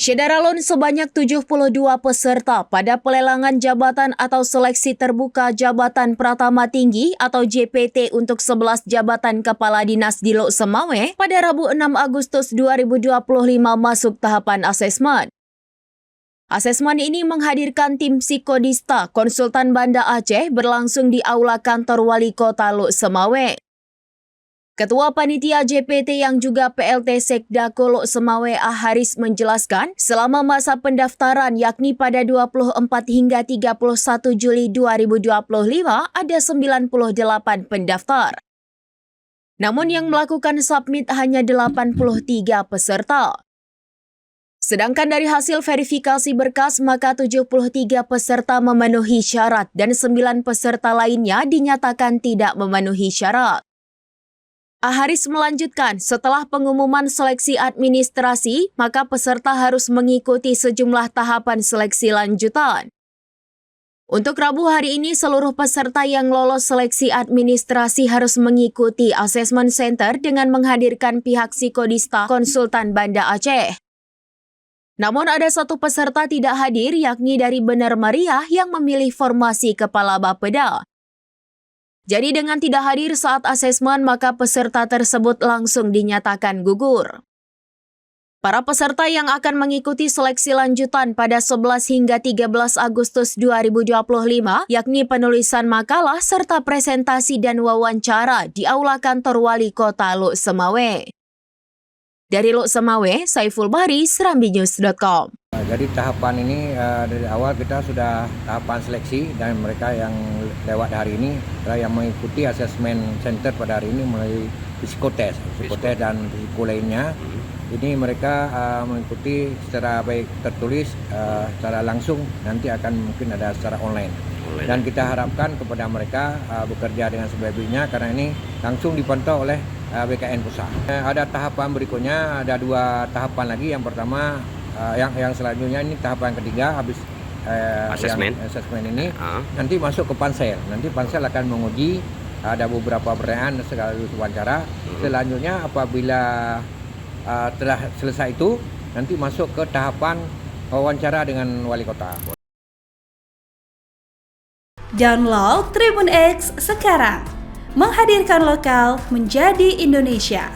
Syederalun sebanyak 72 peserta pada pelelangan jabatan atau seleksi terbuka Jabatan Pratama Tinggi atau JPT untuk 11 jabatan Kepala Dinas di Lok Semawe pada Rabu 6 Agustus 2025 masuk tahapan asesmen. Asesmen ini menghadirkan tim psikodista konsultan Banda Aceh berlangsung di Aula Kantor Wali Kota Lok Semawe. Ketua Panitia JPT yang juga PLT Sekdako Lok Semawe Haris menjelaskan, selama masa pendaftaran yakni pada 24 hingga 31 Juli 2025 ada 98 pendaftar. Namun yang melakukan submit hanya 83 peserta. Sedangkan dari hasil verifikasi berkas maka 73 peserta memenuhi syarat dan 9 peserta lainnya dinyatakan tidak memenuhi syarat. Haris melanjutkan, setelah pengumuman seleksi administrasi, maka peserta harus mengikuti sejumlah tahapan seleksi lanjutan. Untuk Rabu hari ini, seluruh peserta yang lolos seleksi administrasi harus mengikuti asesmen center dengan menghadirkan pihak psikodista konsultan Banda Aceh. Namun ada satu peserta tidak hadir, yakni dari Benar Meriah yang memilih formasi Kepala Bapeda. Jadi dengan tidak hadir saat asesmen, maka peserta tersebut langsung dinyatakan gugur. Para peserta yang akan mengikuti seleksi lanjutan pada 11 hingga 13 Agustus 2025, yakni penulisan makalah serta presentasi dan wawancara di Aula Kantor Wali Kota Lok Semawe. Dari Lok Semawe, Saiful Bahri, SerambiNews.com. Jadi tahapan ini dari awal kita sudah tahapan seleksi dan mereka yang lewat hari ini adalah yang mengikuti asesmen center pada hari ini melalui psikotes dan psiko lainnya. Ini mereka mengikuti secara baik tertulis, secara langsung, nanti akan mungkin ada secara online. Dan kita harapkan kepada mereka bekerja dengan sebaik-baiknya karena ini langsung dipantau oleh BKN Pusat. Ada tahapan berikutnya, ada 2 tahapan lagi. Yang pertama yang selanjutnya ini tahapan ketiga habis asesmen ini nanti masuk ke pansel. Nanti pansel akan menguji, ada beberapa pertanyaan sekaligus wawancara. Selanjutnya apabila telah selesai itu nanti masuk ke tahapan wawancara dengan wali kota. Download Tribun X sekarang, menghadirkan lokal menjadi Indonesia.